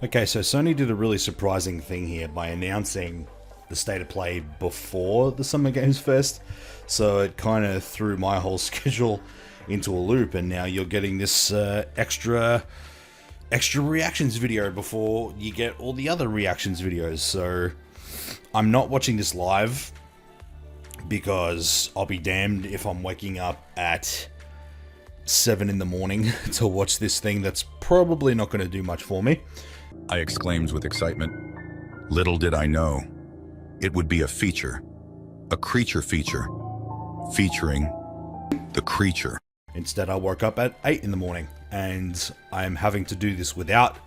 Okay, so Sony did a really surprising thing here by announcing the state of play before the Summer Games Fest. So it kind of threw my whole schedule into a loop, and now you're getting this extra reactions video before you get all the other reactions videos. So I'm not watching this live because I'll be damned if I'm waking up at 7 in the morning to watch this thing that's probably not going to do much for me. I exclaimed with excitement. Little did I know, it would be a feature, a creature feature, featuring the creature. Instead, I woke up at 8 in the morning, and I'm having to do this without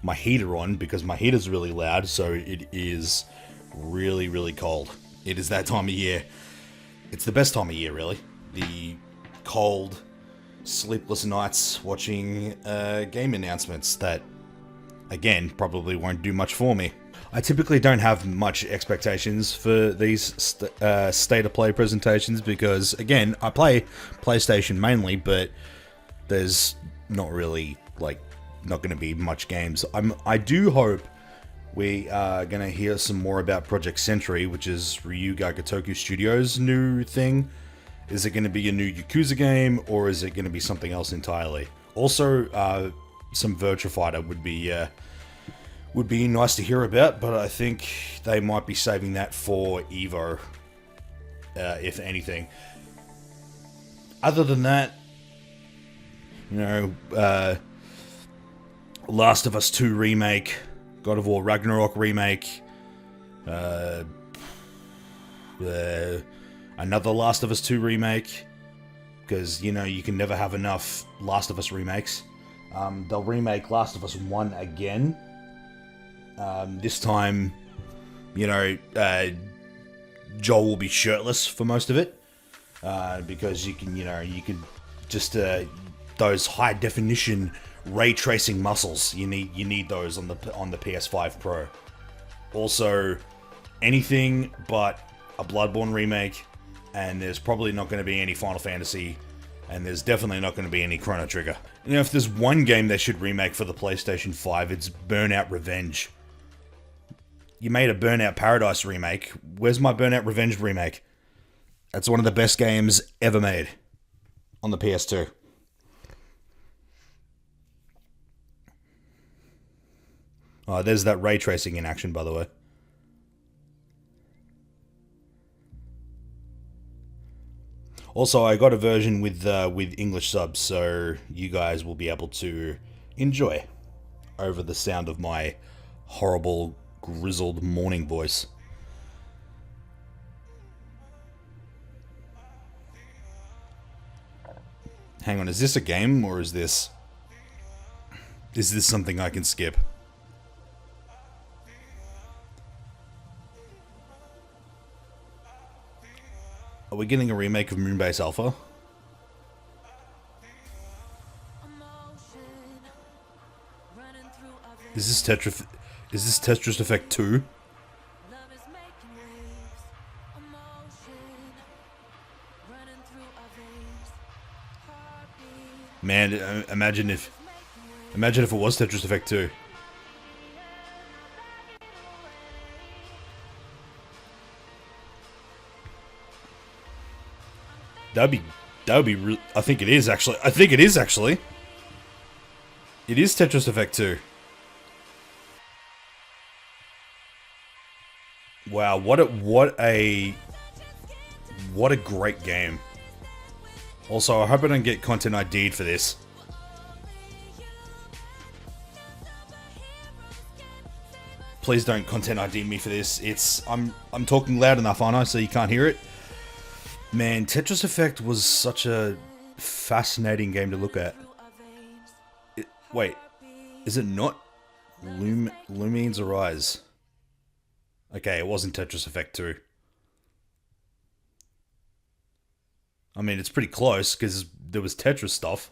my heater on because my heater's really loud, so it is really, really cold. It is that time of year. It's the best time of year, really. The cold, sleepless nights watching game announcements that, again, probably won't do much for me. I typically don't have much expectations for these state of play presentations because, again, I play PlayStation mainly, but there's not really, not going to be much games. I do hope we are going to hear some more about Project Sentry, which is Ryuga Gotoku Studios' new thing. Is it going to be a new Yakuza game, or is it going to be something else entirely? Also, some Virtua Fighter would be nice to hear about, but I think they might be saving that for Evo, if anything. Other than that, Last of Us 2 remake, God of War Ragnarok remake, another Last of Us 2 remake, because, you can never have enough Last of Us remakes. They'll remake Last of Us 1 again. This time, Joel will be shirtless for most of it, because you can just those high definition ray tracing muscles. You need those on the PS5 Pro. Also, anything but a Bloodborne remake, and there's probably not going to be any Final Fantasy, and there's definitely not going to be any Chrono Trigger. If there's one game they should remake for the PlayStation 5, it's Burnout Revenge. You made a Burnout Paradise remake. Where's my Burnout Revenge remake? That's one of the best games ever made on the PS2. Oh, there's that ray tracing in action, by the way. Also, I got a version with English subs, so you guys will be able to enjoy over the sound of my horrible, grizzled morning voice. Hang on, is this a game, or is this something I can skip? Are we getting a remake of Moonbase Alpha? Is this Tetris Effect 2? Man, imagine if it was Tetris Effect 2. That would be I think it is actually. It is Tetris Effect 2. Wow, what a great game. Also, I hope I don't get content ID'd for this. Please don't content ID me for this. I'm talking loud enough, aren't I, so you can't hear it? Man, Tetris Effect was such a fascinating game to look at. Wait, is it not Lumines Arise? Okay, it wasn't Tetris Effect 2. I mean, it's pretty close, because there was Tetris stuff.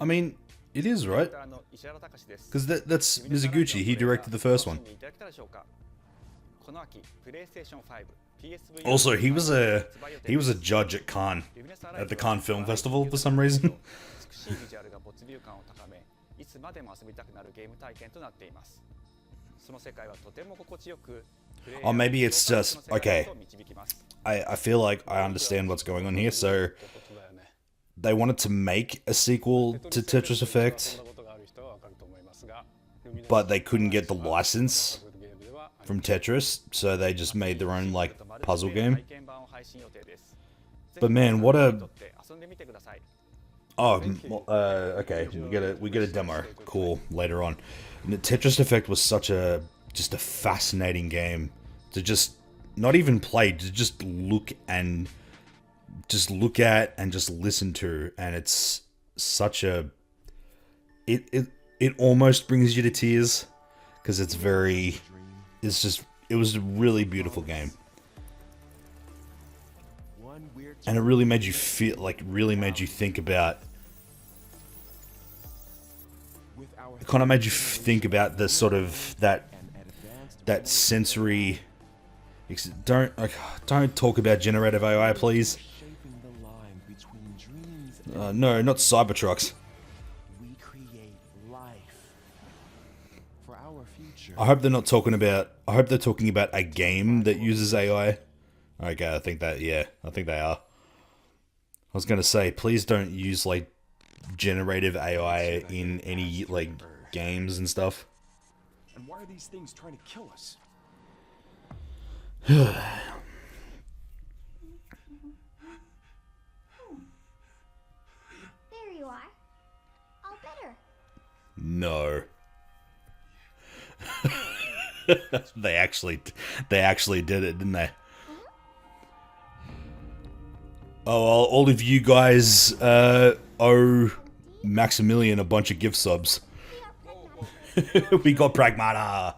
I mean, it is, right? Because that's Mizuguchi, he directed the first one. Also, he was a judge at Cannes, at the Cannes Film Festival for some reason. Or maybe it's just okay. I feel like I understand what's going on here. So they wanted to make a sequel to Tetris Effect, but they couldn't get the license from Tetris, so they just made their own like puzzle game. But man, what a okay, we get a demo. Cool, later on. And the Tetris Effect was such a just a fascinating game to just not even play, to just look at and just listen to, and it's such a it almost brings you to tears because it was a really beautiful game. And it really made you feel like, really made you think about, it kind of made you think about the sort of that sensory. Don't talk about generative AI, please. No, not Cybertrucks. I hope they're not talking about. I hope they're talking about a game that uses AI. Okay, I think they are. I was gonna say, please don't use like generative AI in any like games and stuff. And why are these things trying to kill us? There you are. All better. No. They actually did it, didn't they? Oh, well, all of you guys owe Maximilian a bunch of gift subs. We got Pragmata.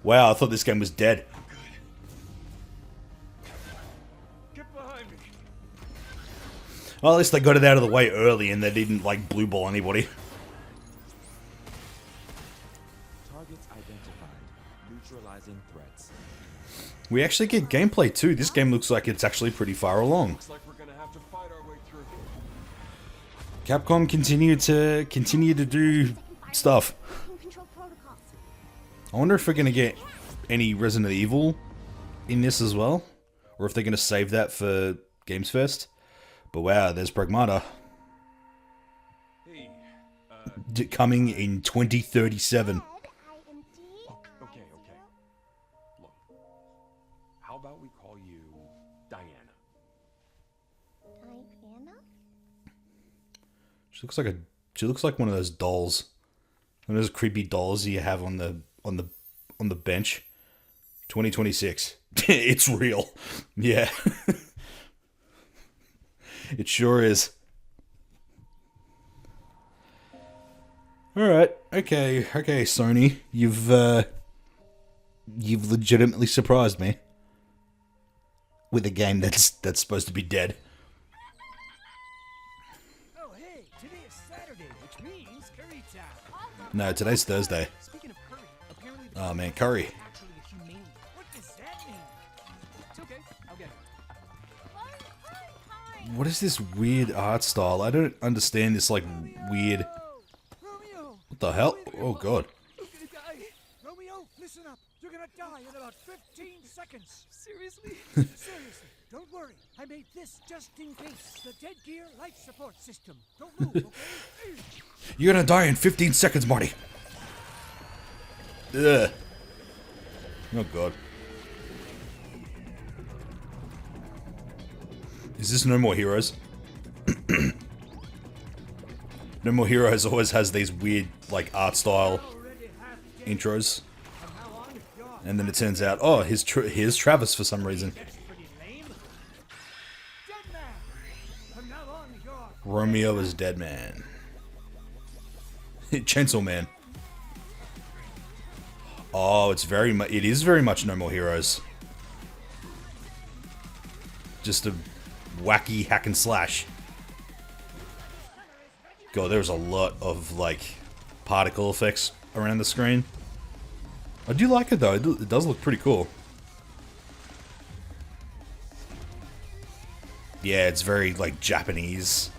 Wow, I thought this game was dead. Get behind me. Well, at least they got it out of the way early and they didn't like blue ball anybody. Targets identified. Neutralizing threats. We actually get gameplay too. This game looks like it's actually pretty far along. Looks like we're gonna have to fight our way through. Capcom continue to do stuff. I wonder if we're gonna get any Resident Evil in this as well, or if they're gonna save that for Games Fest. But wow, there's Pragmata. Hey, Coming in 2037. okay. Look, how about we call you Diana? Diana? She looks like one of those dolls. One of those creepy dolls you have on the bench. 2026. It's real. Yeah. It sure is. Alright, okay, Sony. You've legitimately surprised me. With a game that's supposed to be dead. Oh, hey, today is Saturday, which means curry time. No, today's Thursday. Speaking of curry, apparently Oh man, curry. actually a humane. What does that mean? It's okay, I'll get it. What is this weird art style? I don't understand this like weird. Romeo! What the hell? Oh god. You're gonna die! Romeo, listen up! You're gonna die in about 15 seconds! Seriously? Seriously, don't worry. I made this just in case. The dead gear life support system. Don't move, okay? You're gonna die in 15 seconds, Marty. Ugh. Oh god. Is this No More Heroes? No More Heroes always has these weird, like, art style intros. And then it turns out, oh, here's Travis for some reason. Romeo is dead man. Chainsaw Man. Oh, it is very much No More Heroes. Just a wacky hack and slash. God, there's a lot of like particle effects around the screen. I do like it though. It does look pretty cool. Yeah, it's very like Japanese.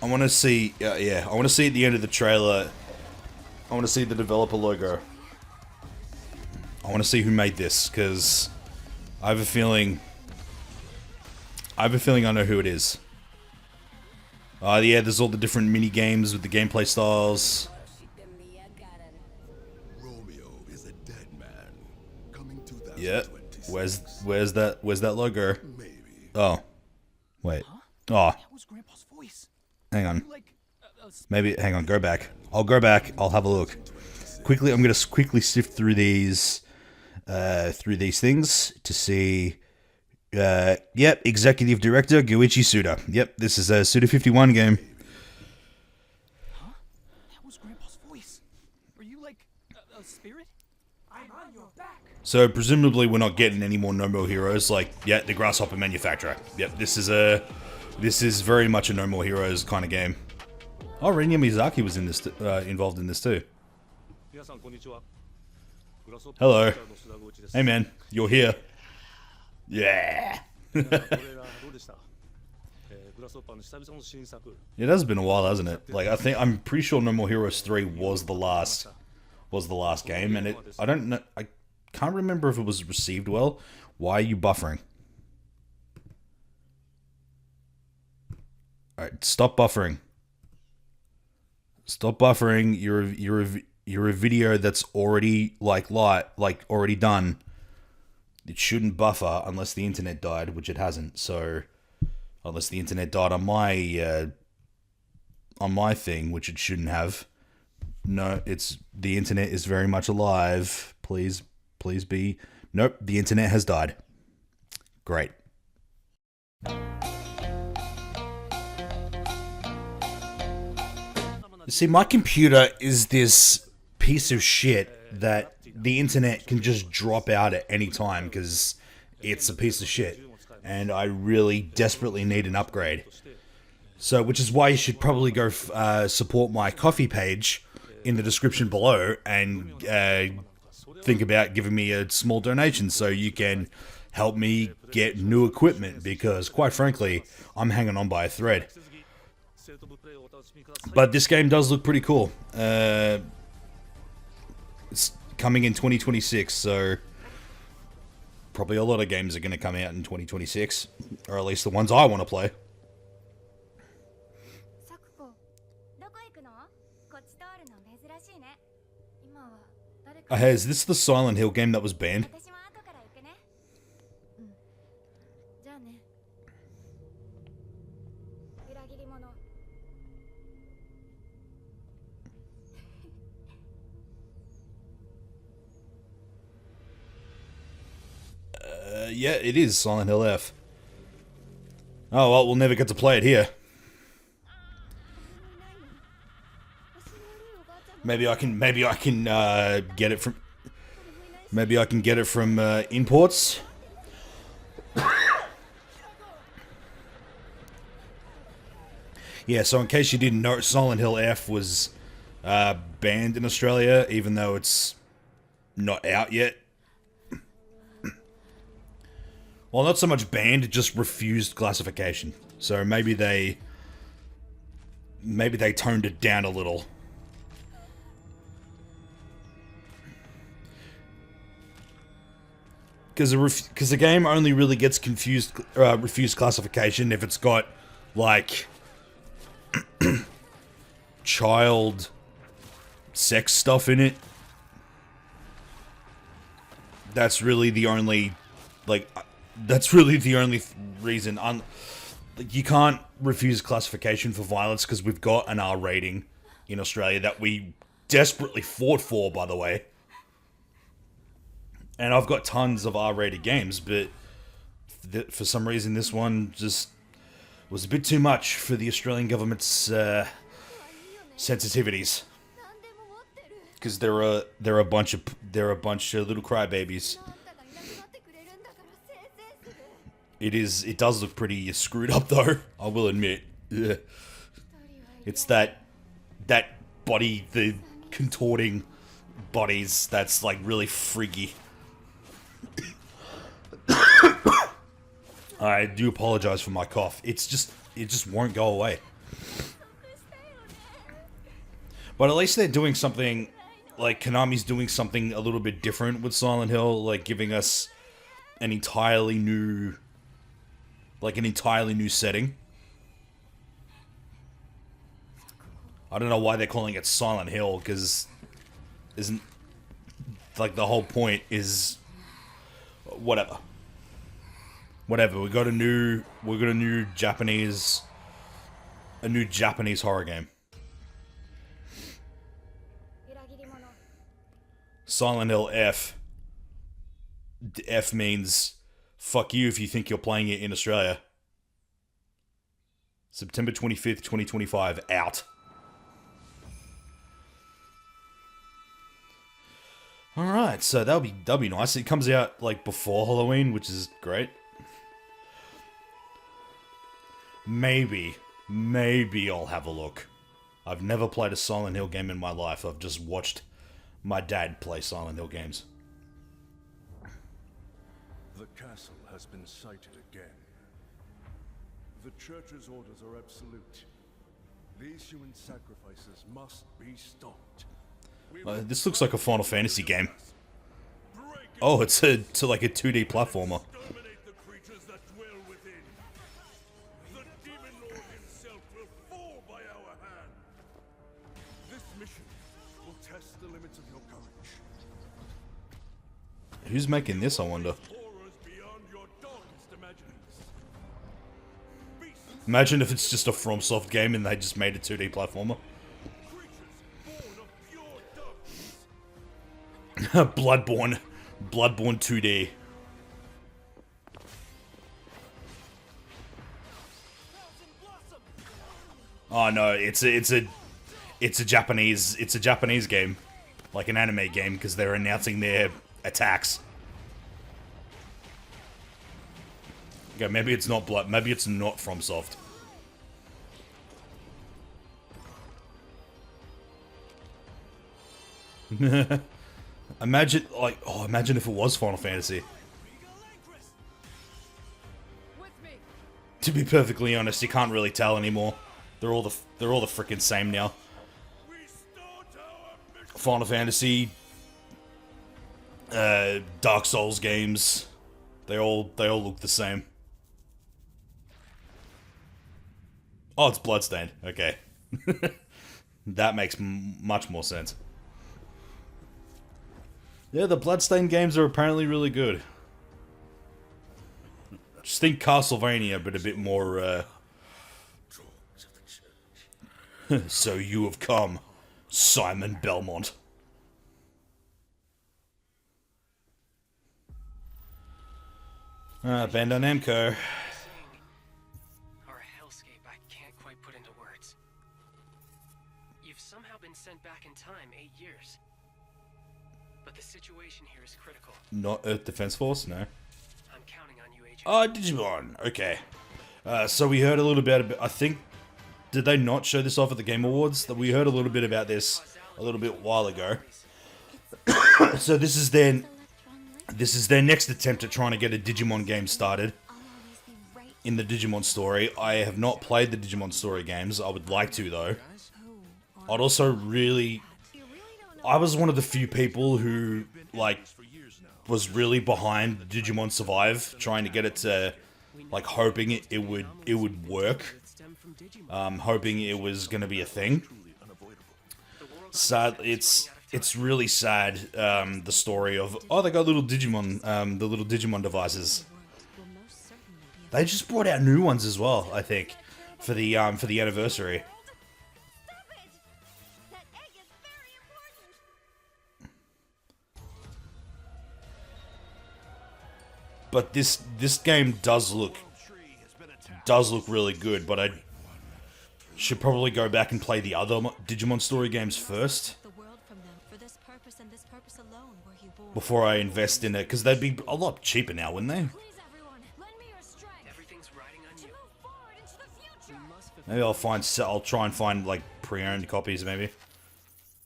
I want to see, yeah, I want to see at the end of the trailer, I want to see the developer logo. I want to see who made this, because I have a feeling I know who it is. Yeah, there's all the different mini games with the gameplay styles. Romeo is a dead man. Coming Yeah. 2026. Where's that logo? Maybe. Oh. Wait. Oh, That was Grandpa's voice. hang on. Like, Maybe, hang on, go back. I'll go back, I'll have a look. Quickly, I'm gonna quickly sift through these things to see. Yep, Executive Director Goichi Suda. Yep, this is a Suda 51 game. that was Grandpa's voice. Are you like a spirit? I'm on your back. So presumably we're not getting any more No More Heroes. Like, yeah, the Grasshopper Manufacturer. Yep, this is very much a No More Heroes kind of game. Oh, Rinya Miyazaki was in this, involved in this too. Hello. Hey man, you're here. Yeah. It has been a while, hasn't it? Like, I'm pretty sure No More Heroes 3 was the last game, and I don't know, I can't remember if it was received well. Why are you buffering? Alright, stop buffering. Stop buffering. You're a video that's already already done. It shouldn't buffer unless the internet died, which it hasn't. So unless the internet died on my thing, which it shouldn't have. No, the internet is very much alive. Please be. Nope, the internet has died. Great. See, my computer is this piece of shit that the internet can just drop out at any time because it's a piece of shit. And I really desperately need an upgrade. So, which is why you should probably go support my Ko-fi page in the description below and think about giving me a small donation so you can help me get new equipment because, quite frankly, I'm hanging on by a thread. But this game does look pretty cool. It's coming in 2026, so probably a lot of games are going to come out in 2026, or at least the ones I want to play. Hey, is this the Silent Hill game that was banned? Yeah, it is Silent Hill F. Oh well, we'll never get to play it here. Maybe I can get it from. Maybe I can get it from imports. Yeah. So in case you didn't know, Silent Hill F was banned in Australia, even though it's not out yet. Well, not so much banned, just refused classification. So maybe they toned it down a little. Because the game only really gets refused classification if it's got, like, child sex stuff in it. That's really the only, reason. You can't refuse classification for violence because we've got an R rating in Australia that we desperately fought for, by the way. And I've got tons of R-rated games, but for some reason this one just was a bit too much for the Australian government's sensitivities. Because they're a bunch of little crybabies. It does look pretty screwed up though, I will admit. Yeah. It's that body, the contorting bodies that's like really freaky. I do apologize for my cough. It just won't go away. But at least they're doing something, like Konami's doing something a little bit different with Silent Hill, like giving us an entirely new setting. I don't know why they're calling it Silent Hill, because isn't, like, the whole point is whatever. Whatever. We got a new Japanese horror game. Silent Hill F. F means fuck you if you think you're playing it in Australia. September 25th, 2025, out. Alright, so that'll be nice. It comes out, like, before Halloween, which is great. Maybe I'll have a look. I've never played a Silent Hill game in my life. I've just watched my dad play Silent Hill games. The castle has been sighted again. The Church's orders are absolute. These human sacrifices must be stopped. This looks like a Final Fantasy game. Oh, it's like a 2D platformer. Exterminate the creatures that dwell within. The demon lord himself will fall by our hand. This mission will test the limits of your courage. Who's making this, I wonder? Horrors beyond your darkest imaginings. Beasts, Imagine if it's just a FromSoft game and they just made a 2D platformer. creatures born of pure darkness. Bloodborne 2D. Oh no, it's a Japanese game, like an anime game, because they're announcing their attacks. Okay, maybe it's not maybe it's not FromSoft. Imagine if it was Final Fantasy. To be perfectly honest, you can't really tell anymore. They're all the freaking same now. Final Fantasy, Dark Souls games, they all look the same. Oh, it's Bloodstained. Okay, that makes much more sense. Yeah, the Bloodstained games are apparently really good. Just think Castlevania, but a bit more, So you have come, Simon Belmont. Bandai Namco. Or a hellscape I can't quite put into words. You've somehow been sent back in time 8 years. But the situation here is critical. Not Earth Defense Force, no. I'm counting on you, Agent. Oh, Digimon. Okay. So we heard a little bit. I think, did they not show this off at the Game Awards? That we heard a little bit about this a little bit while ago. So this is their next attempt at trying to get a Digimon game started in the Digimon story. I have not played the Digimon story games. I would like to though. I'd also really. I was one of the few people who, like, was really behind Digimon Survive, trying to get it to, like, hoping it would work, hoping it was gonna be a thing. Sad, it's really sad, the story of, oh, they got little Digimon, the little Digimon devices. They just brought out new ones as well, I think, for the anniversary. But this game does look really good, but I should probably go back and play the other Digimon story games first before I invest in it, because they'd be a lot cheaper now, wouldn't they? Everything's riding on you. Maybe I'll try and find like pre-owned copies maybe,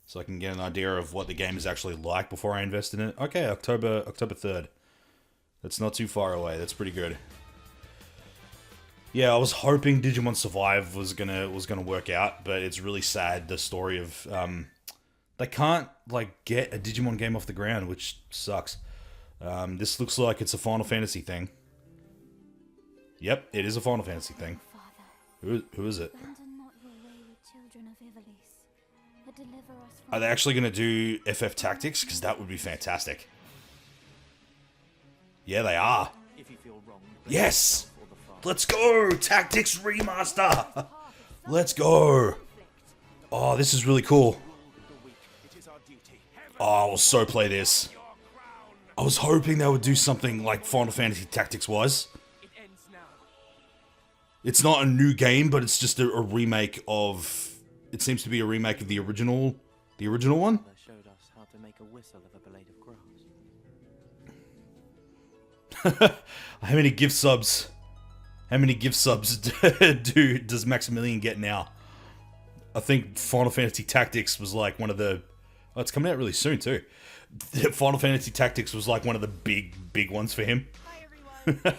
so I can get an idea of what the game is actually like before I invest in it. Okay, October 3rd. That's not too far away. That's pretty good. Yeah, I was hoping Digimon Survive was gonna work out, but it's really sad, the story of they can't like get a Digimon game off the ground, which sucks. This looks like it's a Final Fantasy thing. Yep, it is a Final Fantasy thing. Who is it? Are they actually gonna do FF Tactics? Because that would be fantastic. Yeah, they are. Yes! Let's go! Tactics Remaster! Let's go! Oh, this is really cool. Oh, I will so play this. I was hoping they would do something like Final Fantasy Tactics was. It's not a new game, but it's just a remake of... It seems to be a remake of the original one. Showed us how to make a whistle of a blade of grass. How many gift subs? How many gift subs does Maximilian get now? I think Final Fantasy Tactics was like one of the... Oh, it's coming out really soon too. Final Fantasy Tactics was like one of the big ones for him.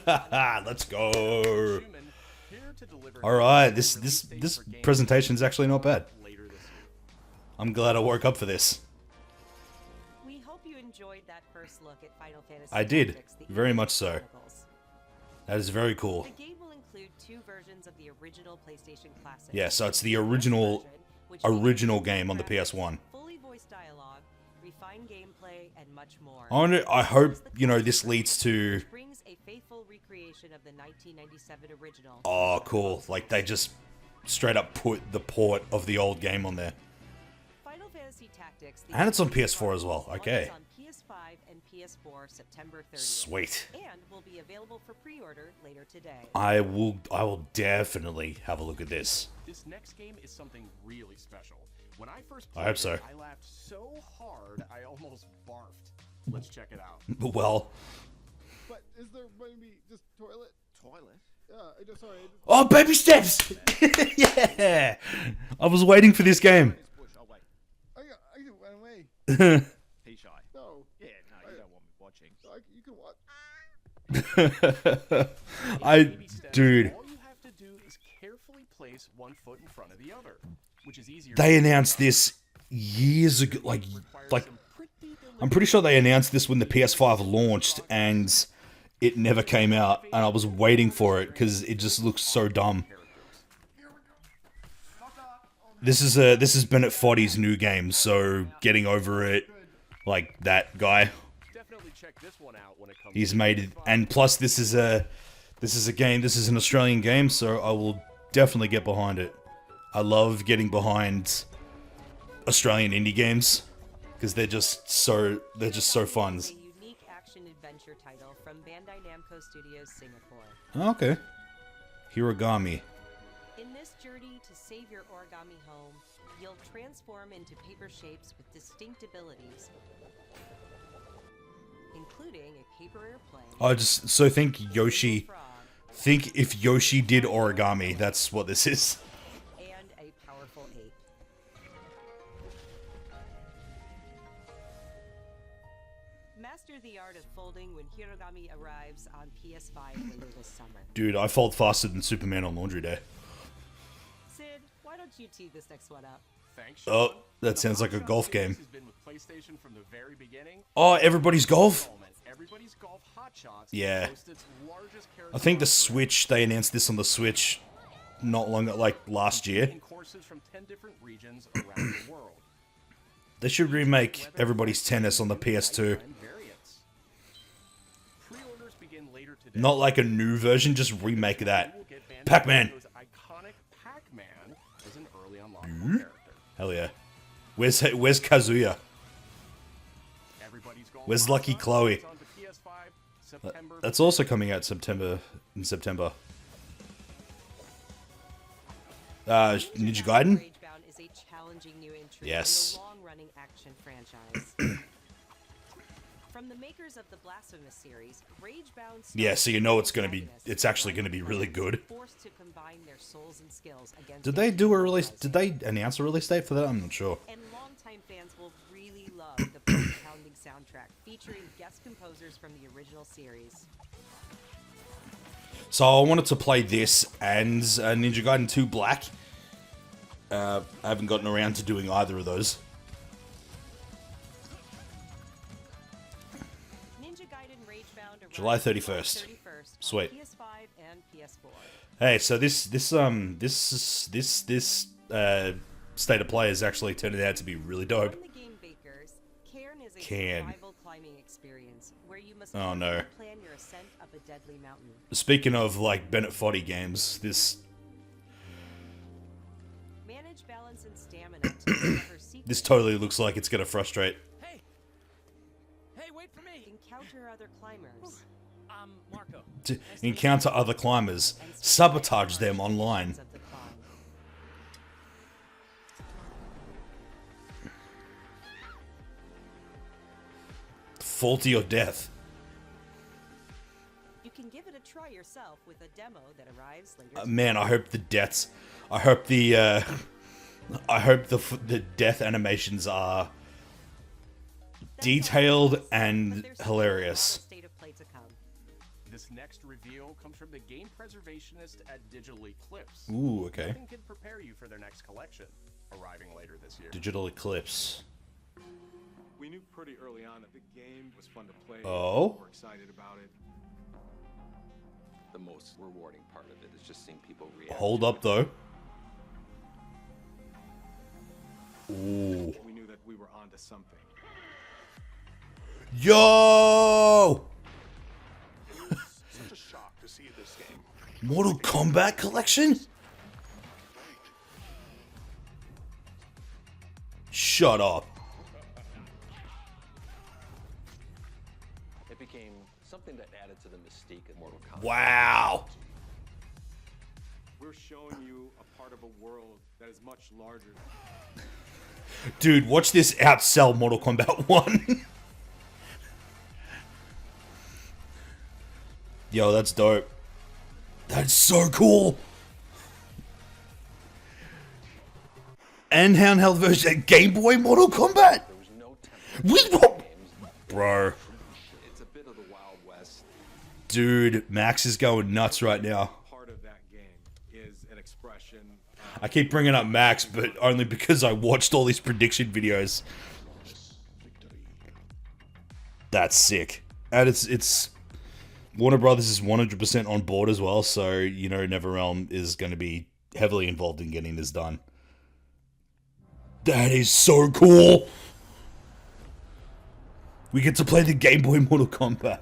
Let's go. Alright, this presentation is actually not bad. I'm glad I woke up for this. We hope you enjoyed that first look at Final Fantasy I did, Tactics, the very Epic much so. Chronicles. That is very cool. The game will include 2 versions of the original PlayStation Classic. Yeah, so it's the The first original version, which features game on the graphics, PS1. fully voiced dialogue, refined gameplay, and much more. I hope, you know, this leads to... Which brings a faithful recreation of the 1997 original. Oh, cool. Like, they just straight up put the port of the old game on there. Final Fantasy Tactics. the And it's on Epic PS4 as well, Chronicles okay. launches on PS5 and PS4 September 30th. Sweet. And will be available for pre-order later today. I will definitely have a look at this. This next game is something really special. When I first I played hope so. it, I laughed so hard I almost barfed. Let's check it out. Well... But is there maybe just toilet? Toilet? Yeah, I just sorry. Oh, baby steps! Yeah! I was waiting for this game. I'll wait. I can run away. He shy. No. Yeah, no, you don't want me watching. You can watch. Baby steps, Dude. All you have to do is carefully place one foot in front of the other, which is easier. They announced this years ago, like I'm pretty sure they announced this when the PS5 launched, and it never came out, and I was waiting for it because it just looks so dumb. This has been at Foddy's new game, so getting over it, like that guy, Definitely check this one out when it comes he's to made it, and plus this is an Australian game, so I will definitely get behind it. I love getting behind Australian indie games because they're just so fun. A unique action-adventure title from Bandai Namco Studios Singapore. Okay. Hiragami. In this journey to save your origami home, you'll transform into paper shapes with distinct abilities, including a paper airplane. Think Yoshi. frog, Think if Yoshi did origami, that's what this is. and a powerful ape. Master the art of folding when Hiragami arrives on PS5 later this summer. Dude, I fold faster than Superman on laundry day. Sid, why don't you tee this next one up? Thanks, Oh, Sean. that The sounds like a Hotshot golf series game. has been with PlayStation from the very beginning. Oh, everybody's golf? Everybody's Golf Hotshots Yeah. boasts its largest I think the character Switch, they announced this on the Switch not long, like last year. in courses from 10 different regions around the world. They should remake Everybody's Tennis on the PS2. And variants. Pre-orders begin later today. Not like a new version, just remake You that. will get Bandai Pac-Man. Namco's iconic Pac-Man as an early unlockable Hmm? character. Hell yeah. Where's Kazuya? Everybody's Golf Where's Lucky Hotshots Chloe? is on the PS5 September That's also coming out in September. Ninja Gaiden? Ragebound is a challenging new entry Yes. in the long-running action franchise. From the makers of the Blasphemous series, Ragebound Yeah, so you know it's gonna be- protagonists it's actually gonna be really good. forced to combine their souls and skills against Did they do a release? Did they announce a release date for that? I'm not sure. And longtime fans will really love the pounding soundtrack featuring guest composers from the original series. So I wanted to play this and Ninja Gaiden 2 Black. I haven't gotten around to doing either of those. Ninja Gaiden Ragebound arrives July 31st. July 31st Sweet. on PS5 and PS4. Hey, so this state of play is actually turning out to be really dope. From the game bakers, Cairn is a Cairn. survival climbing experience where you must Oh, no. carefully plan your ascent up a deadly mountain. Speaking of like Bennett Foddy games, this Manage balance and stamina to discover secrets. this totally looks like it's gonna frustrate. Hey! Hey, wait for me! Encounter other climbers. Marco. To encounter other climbers, sabotage them online. Of the climb. Fall to your death. You can give it a try yourself with a demo that arrives later. Man, I hope the deaths. I hope the. I hope the death animations are detailed and hilarious. State of play to come. This next reveal comes from the game preservationist at Digital Eclipse. Ooh, okay. Nothing can prepare you for their next collection, arriving later this year. Digital Eclipse. We knew pretty early on that the game was fun to play. Oh? We're excited about it. The most rewarding part of it is just seeing people react. Hold up, though. Ooh. We knew that we were onto something. Yo! Such a shock to see this game. Mortal Kombat collection? Shut up. It became something that added to the mystique of Mortal Kombat. Wow. We're showing you a part of a world that is much larger. Dude, watch this outsell Mortal Kombat 1. Yo, that's dope. That's so cool. And handheld version Game Boy Mortal Kombat. There was no Bro. It's a bit of the Wild West. Dude, Max is going nuts right now. Part of that game is an expression. I keep bringing up Max, but only because I watched all these prediction videos. That's sick. And it's Warner Brothers is 100% on board as well, so you know NetherRealm is going to be heavily involved in getting this done. That is so cool. We get to play the Game Boy Mortal Kombat.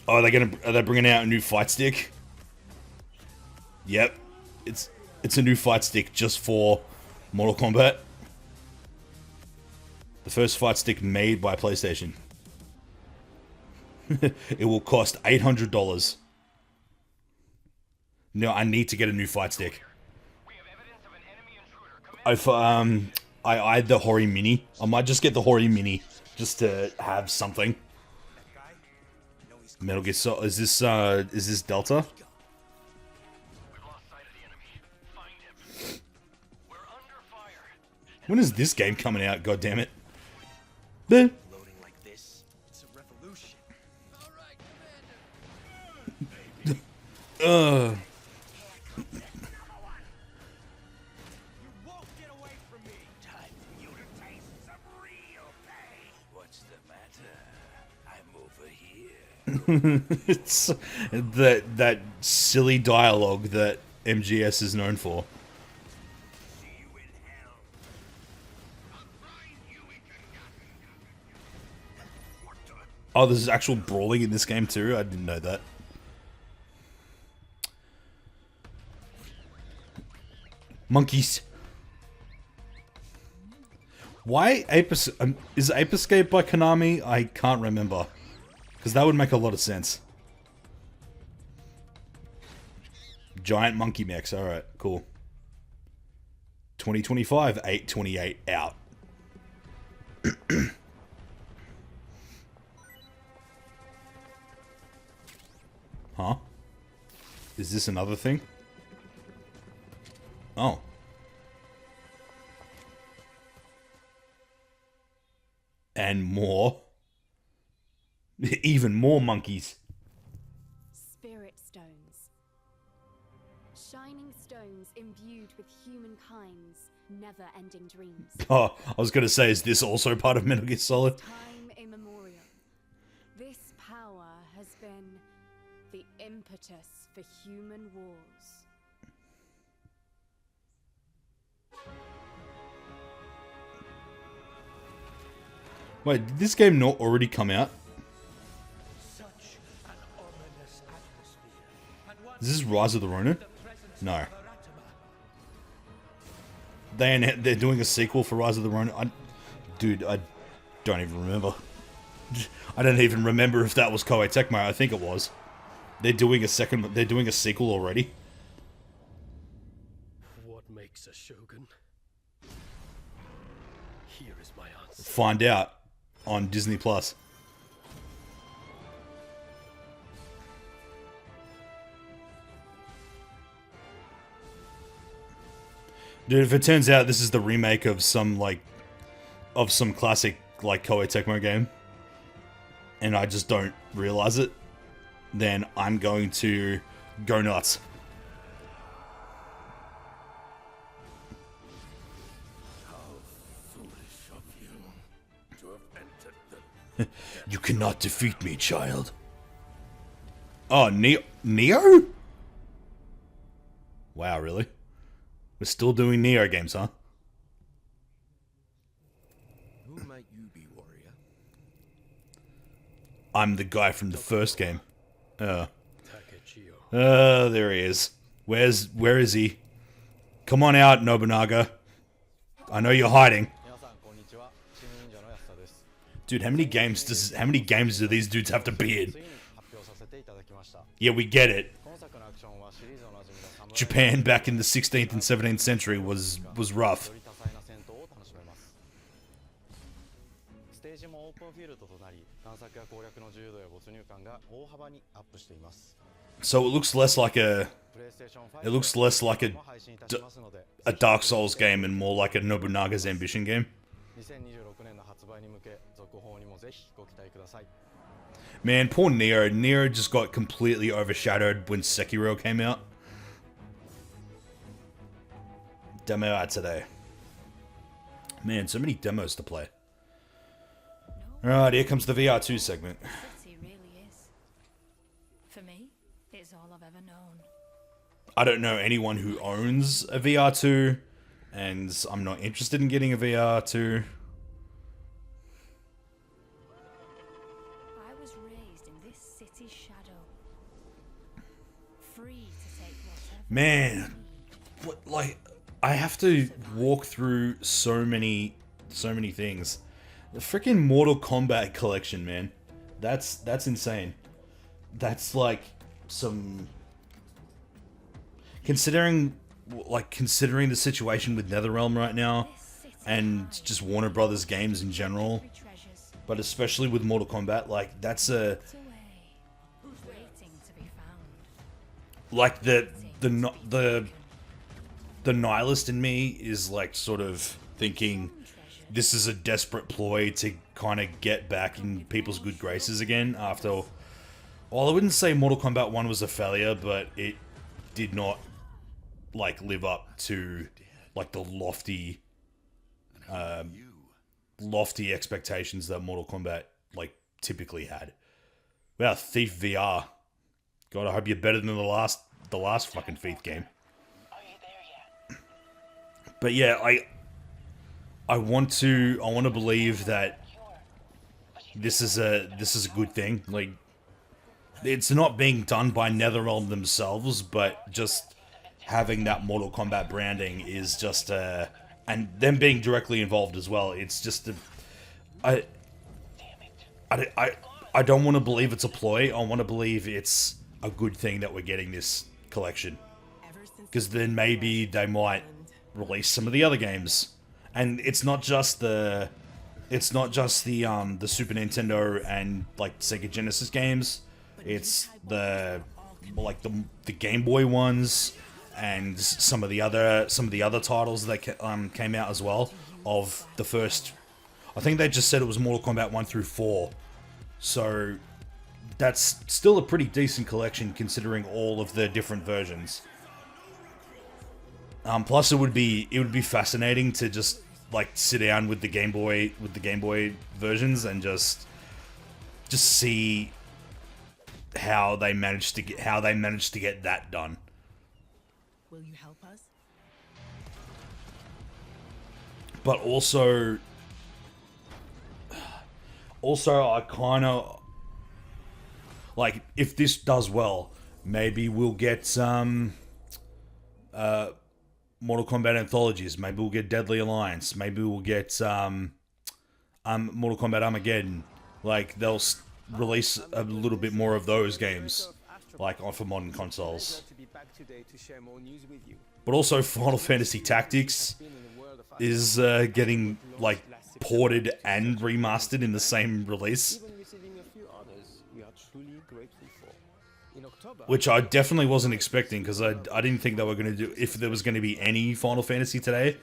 Oh, are they bringing out a new fight stick? Yep, it's a new fight stick just for Mortal Kombat. The first fight stick made by PlayStation. It will cost $800. No, I need to get a new fight stick. I eyed the Hori Mini. I might just get the Hori Mini just to have something. Metal Gear Solid. Is this Delta? When is this game coming out? God damn it! Loading like this, it's a revolution. All right, Ugh. You won't get away from me. Time for you to taste some real pain. What's the matter? I'm over here. It's that silly dialogue that MGS is known for. Oh, there's actual brawling in this game too? I didn't know that. Monkeys. Why is Ape Escape by Konami? I can't remember. Because that would make a lot of sense. Giant monkey mechs. Alright, cool. 2025, 8/28 out. Huh? Is this another thing? Oh. And more. Even more monkeys. Spirit stones. Shining stones imbued with humankind's never-ending dreams. Oh, I was gonna say, is this also part of Metal Gear Solid? Time immemorial. This power has been the impetus for human wars. Wait, did this game not already come out? Is this Rise of the Ronin? No. They're doing a sequel for Rise of the Ronin. Dude, I don't even remember. I don't even remember if that was Koei Tecmo. I think it was. They're doing a sequel already. What makes a shogun? Here is my answer. Find out on Disney Plus. Dude, if it turns out this is the remake of some classic like Koei Tecmo game, and I just don't realize it, then I'm going to go nuts. You cannot defeat me, child. Oh, Neo? Wow, really? We're still doing Neo games, huh? Who might you be, warrior? I'm the guy from the first game. There he is. Where is he? Come on out, Nobunaga. I know you're hiding. Dude, how many games do these dudes have to be in? Yeah, we get it. Japan back in the 16th and 17th century was rough. So it looks less like a Dark Souls game and more like a Nobunaga's Ambition game. Man, poor Neo. Neo just got completely overshadowed when Sekiro came out. Demo out today. Man, so many demos to play. Alright, here comes the VR2 segment. It really is. For me, it's all I've ever known. I don't know anyone who owns a VR2, and I'm not interested in getting a VR2. I was raised in this city's shadow. Free to take whatever. Man, what, like, I have to walk through so many things. The freaking Mortal Kombat collection, man. That's insane. That's like some... Considering the situation with NetherRealm right now, and just Warner Brothers games in general, but especially with Mortal Kombat, like, that's a... Like, the nihilist in me is like sort of thinking this is a desperate ploy to kind of get back in people's good graces again after... Well, I wouldn't say Mortal Kombat 1 was a failure, but it did not like live up to like the lofty expectations that Mortal Kombat like typically had. Wow, Thief VR. God, I hope you're better than the last fucking Thief game. But yeah, I want to believe that this is a good thing. Like, it's not being done by NetherRealm themselves, but just having that Mortal Kombat branding is just and them being directly involved as well. It's just I don't want to believe it's a ploy. I want to believe it's a good thing that we're getting this collection, because then maybe they might release some of the other games. And it's not just the Super Nintendo and like Sega Genesis games. It's the Game Boy ones and some of the other titles that came out as well. Of the first, I think they just said it was Mortal Kombat 1 through 4. So that's still a pretty decent collection considering all of the different versions. Plus, it would be fascinating to just like sit down with the Game Boy versions and just see how they managed to get that done. Will you help us? But also I kind of like, if this does well, maybe we'll get some Mortal Kombat anthologies. Maybe we'll get Deadly Alliance. Maybe we'll get Mortal Kombat Armageddon. Like, they'll release a little bit more of those games, like for modern consoles. But also, Final Fantasy Tactics is getting like ported and remastered in the same release, which I definitely wasn't expecting, because I didn't think they were going to do, if there was going to be any Final Fantasy today,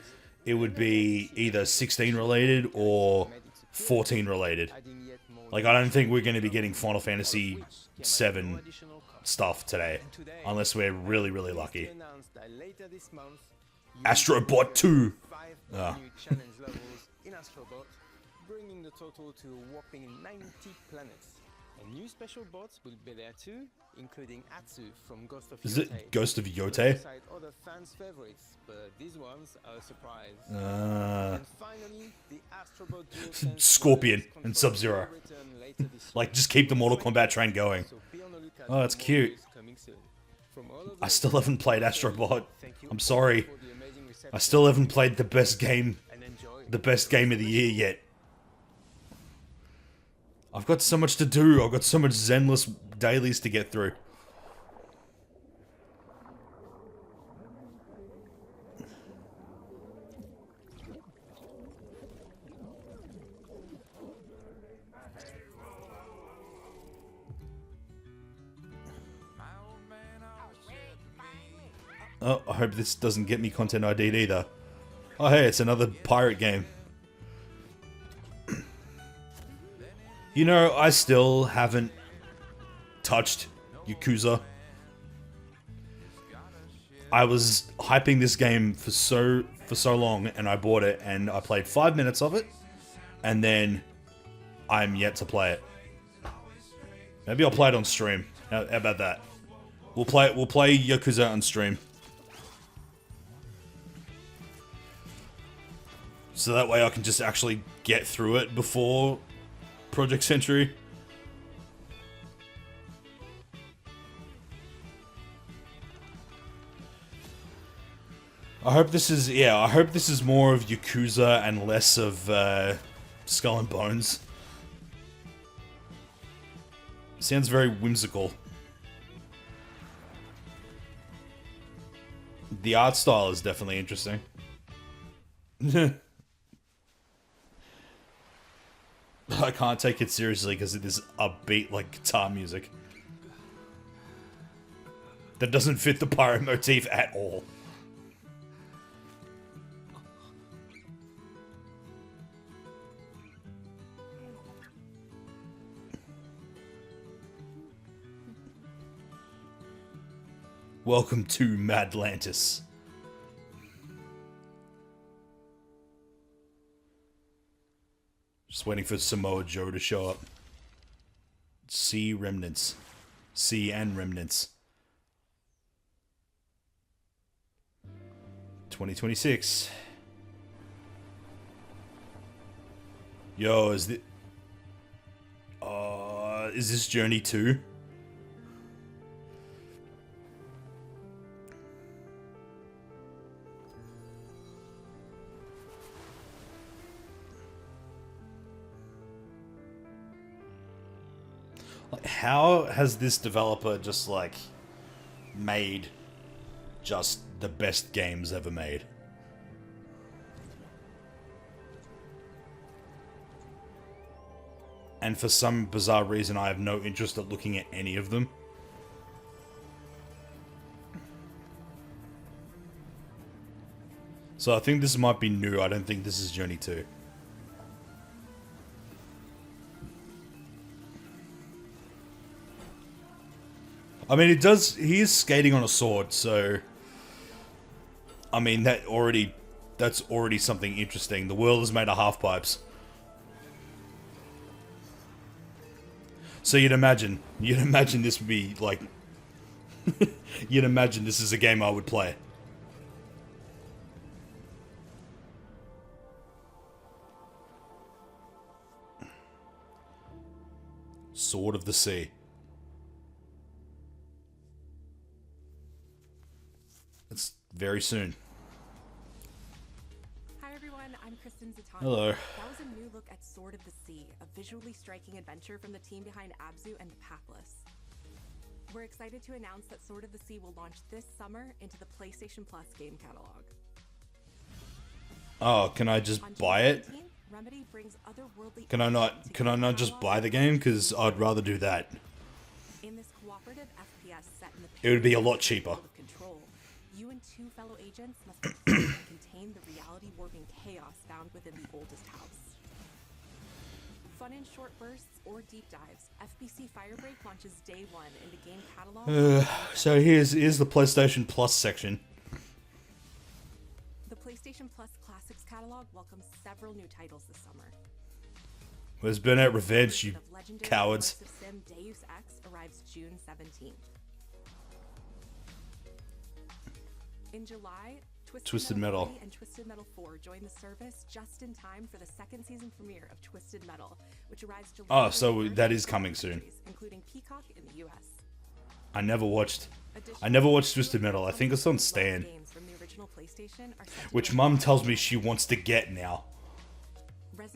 it would be either 16 related or 14 related. Like, I don't think we're going to be getting Final Fantasy 7 stuff today, unless we're really, really lucky. Astro Bot 2! Bringing the total to a whopping 90 planets. And new special bots will be there too, including Atsu from Ghost of Yote. Is it Ghost of Yote? Alongside other fans' favorites, but these ones are a surprise. And finally, the Astrobot DualSense Scorpion and Sub-Zero. Like, just keep the Mortal Kombat train going. Oh, that's cute. I still haven't played Astrobot. I'm sorry. I still haven't played the best game of the year yet. I've got so much to do. I've got so much Zenless dailies to get through. Oh, I hope this doesn't get me content ID'd either. Oh hey, it's another pirate game. You know, I still haven't touched Yakuza. I was hyping this game for so long, and I bought it, and I played 5 minutes of it, and then I'm yet to play it. Maybe I'll play it on stream. How about that? We'll play Yakuza on stream. So that way I can just actually get through it before Project Century. I hope this is more of Yakuza and less of Skull and Bones. Sounds very whimsical. The art style is definitely interesting. I can't take it seriously because it is upbeat like guitar music. That doesn't fit the pirate motif at all. Welcome to Madlantis. Just waiting for Samoa Joe to show up. Sea Remnants. Sea and Remnants. 2026. Yo, is this Journey 2? Like, how has this developer just, like, made just the best games ever made? And for some bizarre reason, I have no interest in looking at any of them. So I think this might be new. I don't think this is Journey 2. I mean, it does. He is skating on a sword, so I mean that's already something interesting. The world is made of half pipes. So you'd imagine this would be like, you'd imagine this is a game I would play. Sword of the Sea. It's very soon. Hi everyone, I'm Kristen Zatani. Hello. That was a new look at Sword of the Sea, a visually striking adventure from the team behind Abzu and the Pathless. We're excited to announce that Sword of the Sea will launch this summer into the PlayStation Plus game catalog. Oh, can I just buy it? Remedy brings otherworldly Can I not just buy the game? Because I'd rather do that. In this cooperative FPS set in the It would be a lot cheaper. Control, you and two fellow agents must contain the reality warping chaos found within the oldest house. Fun in short bursts or deep dives, FBC Firebreak launches day one in the game catalog. So here's the PlayStation Plus section. The PlayStation Plus Classics catalog welcomes several new titles this summer. Where's Burnout Revenge, you Legendary cowards? Immersive Sim Deus Ex arrives June 17th. In July, Twisted Metal 3 and Twisted Metal 4 join the service just in time for the second season premiere of Twisted Metal, which arrives July. Oh, so 31st that is in coming soon. countries, including Peacock in the US. I never watched Twisted Metal. I think it's on Stan. Games from the original PlayStation are set to Which go Mum tells me she wants to get now.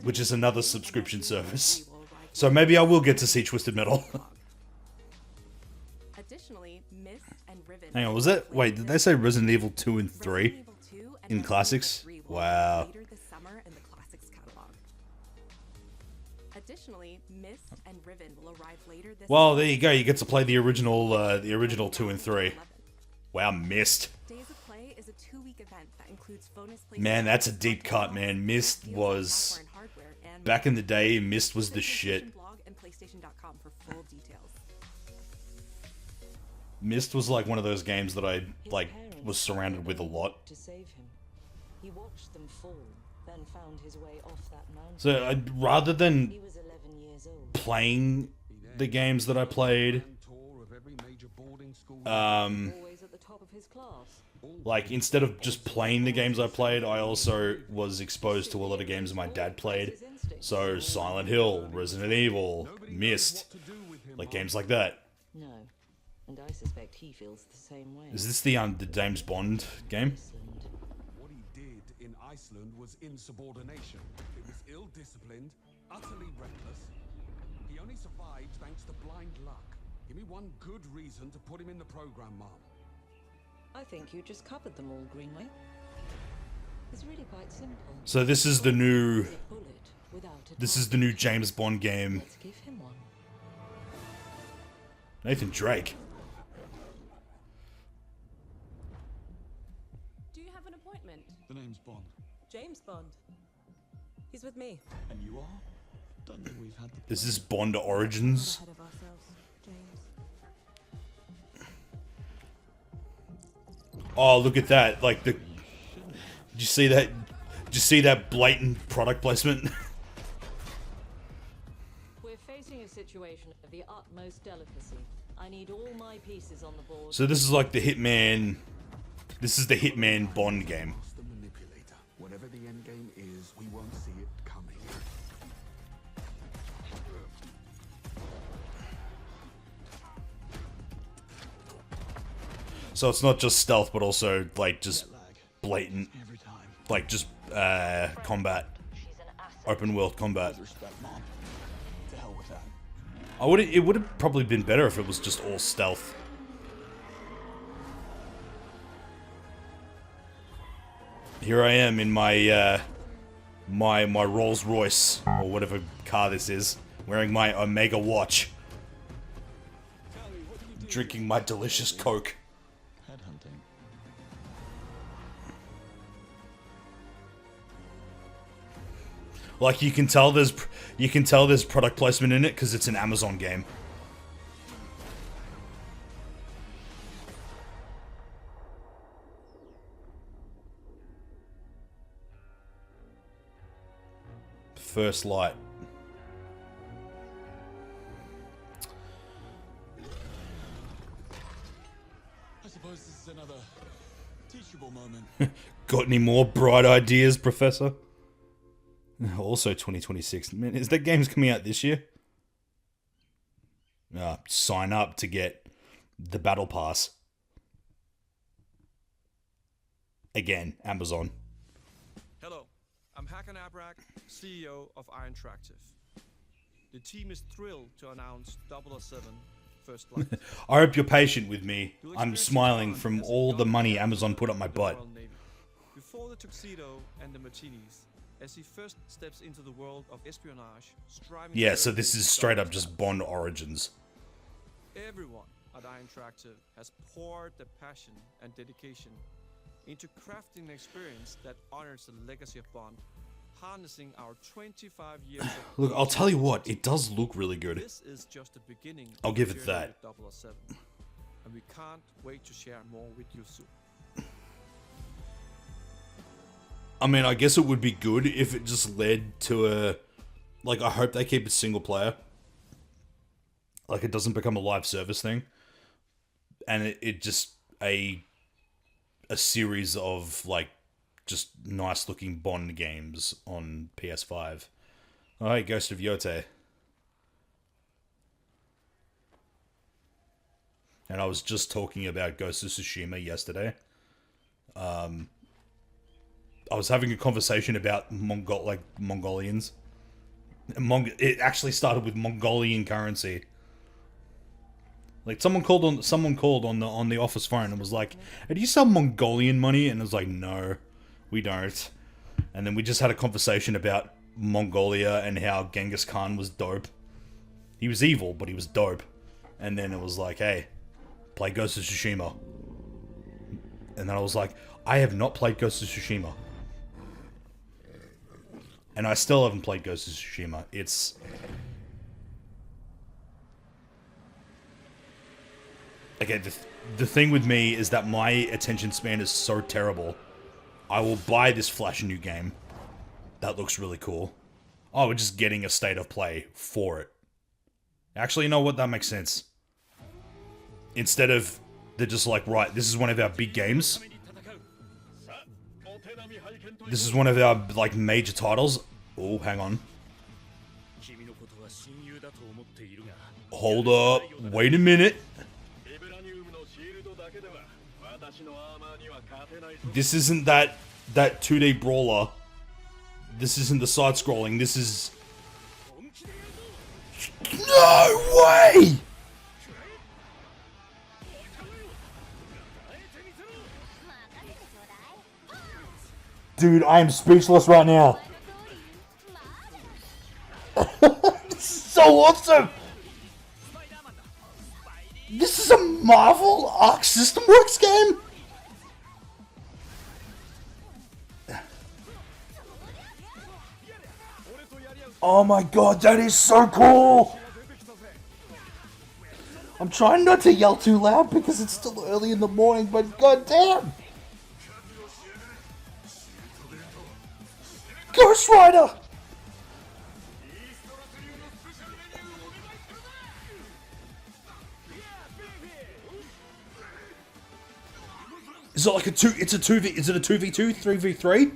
Which is another subscription service. So maybe I will get to see Twisted Metal. Additionally, Myst and Riven. Hang on, was that? Wait, did they say Resident Evil 2 and 3 in classics? Wow. Later this summer in the classics catalog. Additionally, Myst and Riven will arrive later this Well, there you go. You get to play the original 2 and 3. Wow, Myst. Days of Play is a 2-week event that includes bonus play. Man, that's a deep cut, man. Myst was back in the day. Myst was the shit. Blog and PlayStation.com for full details. Myst was like one of those games that I was surrounded with a lot. To save him. He watched them fall, then found his way off that mountain. So rather than He was 11 years old. playing the games that I played, Always at the top of his class. like instead of just playing the games I played, I also was exposed to a lot of games my dad played. So Silent Hill, Resident Evil, Myst, like games like that. No, and I suspect he feels the same way. Is this the James Bond game? What he did in Iceland was insubordination. It was ill-disciplined, utterly reckless. He only survived thanks to blind luck. Give me one good reason to put him in the program, Mom. I think you just covered them all, Greenway. It's really quite simple. So this is the new Bullet without a this is the new James Bond game. Let's give him one. Nathan Drake. Do you have an appointment? The name's Bond. James Bond. He's with me. And you are? Don't think we've had the Is this Bond Origins? Ahead of ourselves, James. Oh, look at that! Like the, did you see that? Did you see that blatant product placement? We're facing a situation of the utmost delicacy. I need all my pieces on the board. So this is like the Hitman. This is the Hitman Bond game. The manipulator. Whatever the end game is, we won't see it coming. So it's not just stealth, but also like just blatant, like just combat, open world combat. It would have probably been better if it was just all stealth. Here I am in my my Rolls Royce or whatever car this is, wearing my Omega watch, drinking my delicious Coke. headhunting. Like you can tell there's product placement in it because it's an Amazon game. First Light. I suppose this is another teachable moment. Got any more bright ideas, Professor? Also 2026. Man, is that game's coming out this year? Sign up to get the Battle Pass. Again, Amazon. Hello, I'm Hakan Abrak, CEO of Iron Interactive. The team is thrilled to announce 007 First Light. I hope you're patient with me. I'm smiling from all the money Amazon put up my butt. Before the tuxedo and the martinis, as he first steps into the world of espionage, striving Yeah, so this is straight up just Bond Origins. Everyone at Iron Interactive has poured their passion and dedication into crafting an experience that honors the legacy of Bond, harnessing our 25 years of Look, I'll tell you what, it does look really good. This is just the beginning. I'll give it that. 007, and we can't wait to share more with you soon. I mean, I guess it would be good if it just led to a... Like, I hope they keep it single player. Like, it doesn't become a live service thing. And it just... A series of, like, just nice-looking Bond games on PS5. Oh, hey, Ghost of Yote. And I was just talking about Ghost of Tsushima yesterday. I was having a conversation about Mongolians. It actually started with Mongolian currency. Like someone called on the office phone and was like, "Hey, do you sell Mongolian money?" And I was like, "No, we don't." And then we just had a conversation about Mongolia and how Genghis Khan was dope. He was evil, but he was dope. And then it was like, "Hey, play Ghost of Tsushima." And then I was like, "I have not played Ghost of Tsushima." And I still haven't played Ghost of Tsushima. It's... Again, the thing with me is that my attention span is so terrible. I will buy this flash new game. That looks really cool. Oh, we're just getting a state of play for it. Actually, you know what? That makes sense. Instead of... They're just like, right, this is one of our big games. This is one of our, like, major titles. Oh, hang on. Hold up. Wait a minute. This isn't that 2D brawler. This isn't the side-scrolling. This is... No way! Dude, I am speechless right now. This is so awesome! This is a Marvel Arc System Works game? Oh my god, that is so cool! I'm trying not to yell too loud because it's still early in the morning, but goddamn! Ghost Rider! Is it like a 2? It's a 2v. Is it a 2v2? 3v3?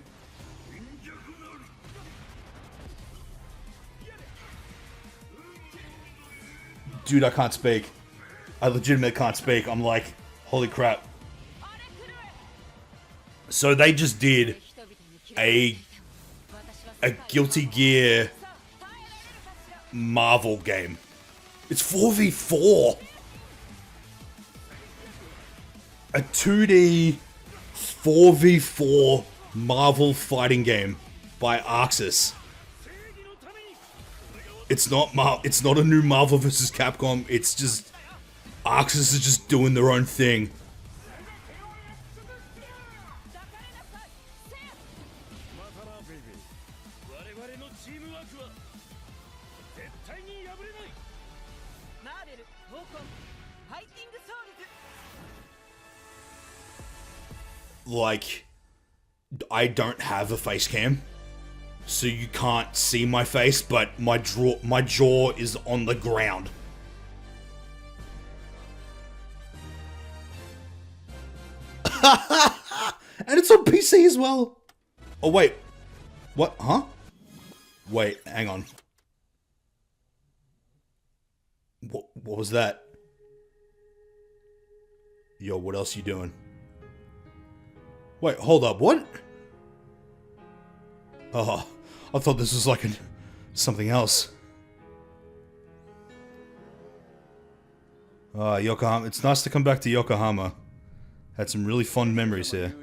Dude, I can't speak. I legitimately can't speak. I'm like, holy crap. So they just did a Guilty Gear Marvel game. It's 4v4. A 2D 4v4 Marvel fighting game by Arxis. It's not a new Marvel vs. Capcom. It's just Arxis is just doing their own thing. Like, I don't have a face cam. so you can't see my face, but my jaw is on the ground. And it's on PC as well. Oh wait, what? Huh? Wait, hang on. What was that? Yo, what else you doing? Wait, hold up, what? Oh, I thought this was like something else. Yokohama. It's nice to come back to Yokohama. Had some really fond memories here.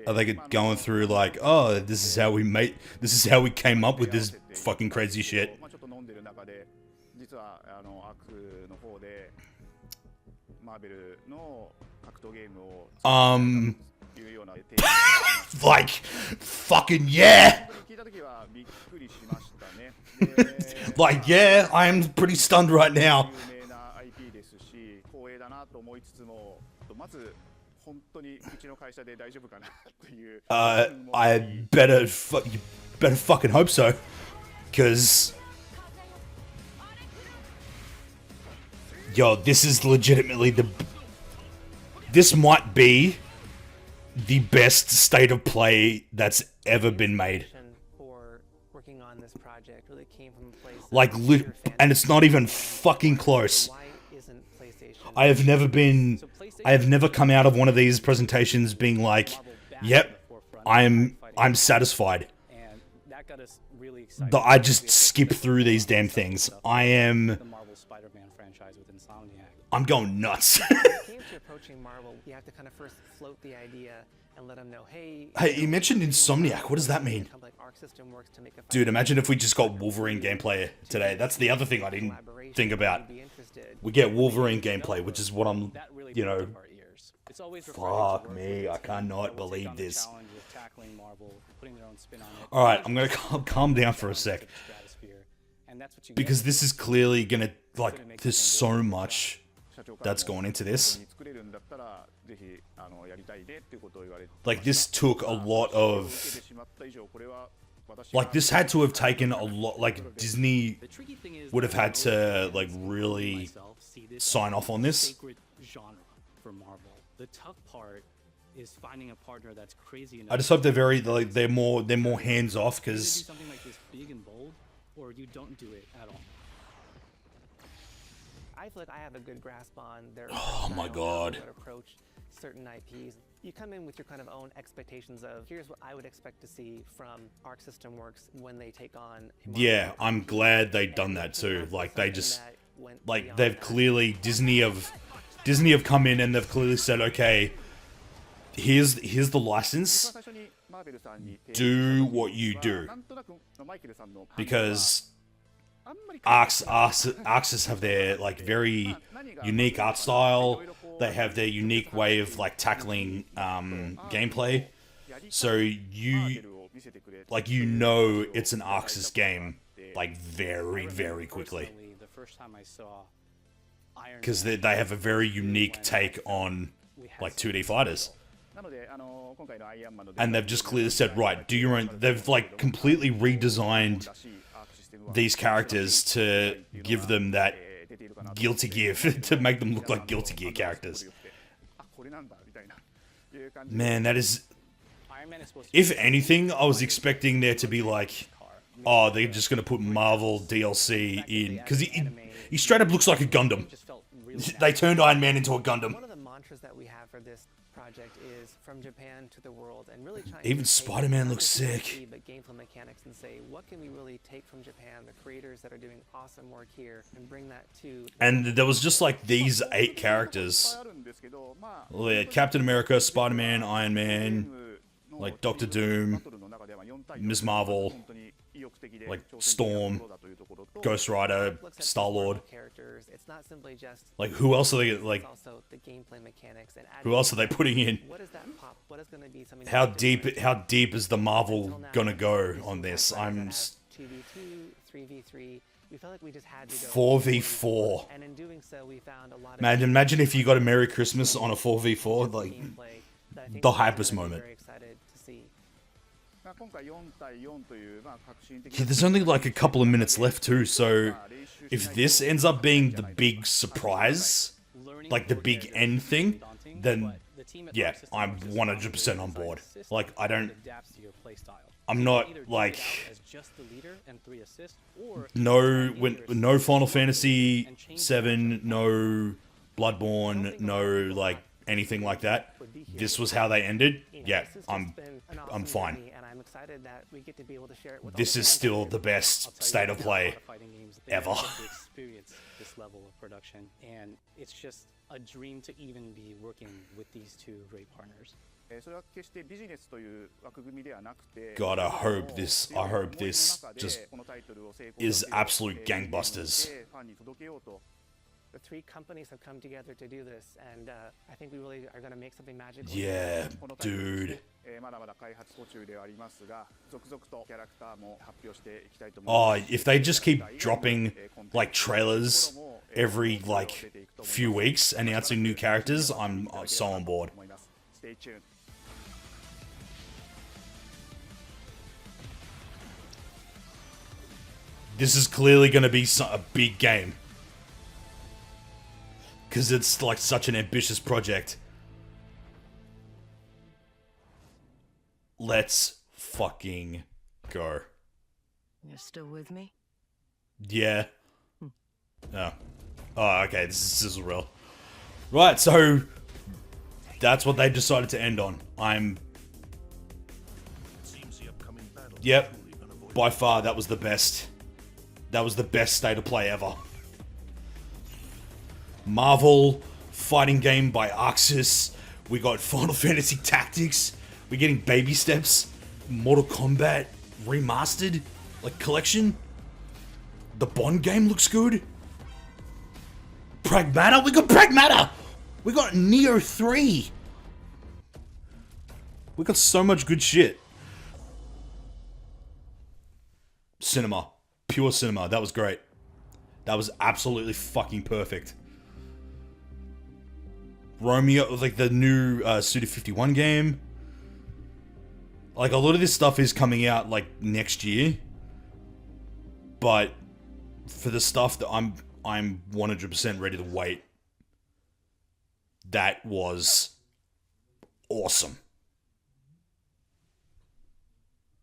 Are they going through like, oh, this is how we came up with this fucking crazy shit? Like, fucking yeah! Like, yeah, I am pretty stunned right now. I better fucking hope so, cause yo, this is legitimately this might be the best state of play that's ever been made. Like, and it's not even fucking close. I have never come out of one of these presentations being like, yep, I'm satisfied. I just skip through these damn things. I'm going nuts. You have to kind of first float the idea and let them know, hey, you mentioned Insomniac. What does that mean? Dude, imagine if we just got Wolverine gameplay today. That's the other thing I didn't think about. We get Wolverine gameplay, which is what I'm, you know, fuck me, I cannot believe this. Alright, I'm gonna calm down for a sec. Because this is clearly gonna, like, there's so much that's gone into this. Like, this took a lot of... Like, this had to have taken a lot... Like, Disney would have had to, like, really sign off on this. The tough part is finding a partner that's crazy enough. I just hope they're very, like, they're more hands off, because something like this big and bold, or you don't do it at all. I feel like I have a good grasp on their oh my god approach certain IPs. You come in with your kind of own expectations of, here's what I would expect to see from Arc System Works when they take on. Yeah, I'm glad they've done that too. Like, they just, like, they've clearly, Disney have come in and they've clearly said, okay, here's the license, do what you do. Because Arxis have their, like, very unique art style. They have their unique way of, like, tackling gameplay. So you know it's an Arxis game, like, very, very quickly. Because they have a very unique take on, like, 2D fighters. And they've just clearly said, right, do your own... They've, like, completely redesigned these characters to give them that Guilty Gear, to make them look like Guilty Gear characters. Man, that is... If anything, I was expecting there to be like, oh, they're just going to put Marvel DLC in. Because he straight up looks like a Gundam. They turned Iron Man into a Gundam. One of the mantras that we have for this project is from Japan to the world, and really trying even Spider-Man looks sick. But gameplay mechanics, and say, what can we really take from Japan, the creators that are doing awesome work here, and bring that to... And there was just like these 8 characters. Captain America, Spider-Man, Iron Man, like Doctor Doom, Ms. Marvel, like Storm, Ghost Rider, Star-Lord. Like, who else are they, like, who else are they putting in? How deep is the Marvel gonna go on this? I'm 4v4. Man, imagine if you got a Merry Christmas on a 4v4, like the hypest moment. Yeah, there's only like a couple of minutes left too, so if this ends up being the big surprise, like the big end thing, then yeah, I'm 100% on board. Like, I'm not like no Final Fantasy 7, no Bloodborne, no like anything like that. This was how they ended. Yeah, I'm fine. This is still the best state of play ever. This level of production, and it's just a dream to even be working with these two great partners. God, I hope this just is absolute gangbusters. The three companies have come together to do this, and I think we really are going to make something magical. Yeah, dude. Oh, if they just keep dropping like trailers every like few weeks, announcing new characters, I'm so on board. Stay tuned. This is clearly going to be a big game. Because it's like such an ambitious project. Let's fucking go. You're still with me? Yeah. Oh. Oh, okay, this is real. Right, so that's what they decided to end on. Yep. By far, that was the best. That was the best state of play ever. Marvel fighting game by Arxis. We got Final Fantasy Tactics. We're getting Baby Steps. Mortal Kombat remastered, like collection. The Bond game looks good. Pragmata. We got Pragmata. We got Neo 3. We got so much good shit. Cinema. Pure cinema. That was great. That was absolutely fucking perfect. Romeo, like the new Suda 51 game. Like a lot of this stuff is coming out like next year. But for the stuff that I'm 100% ready to wait. That was awesome.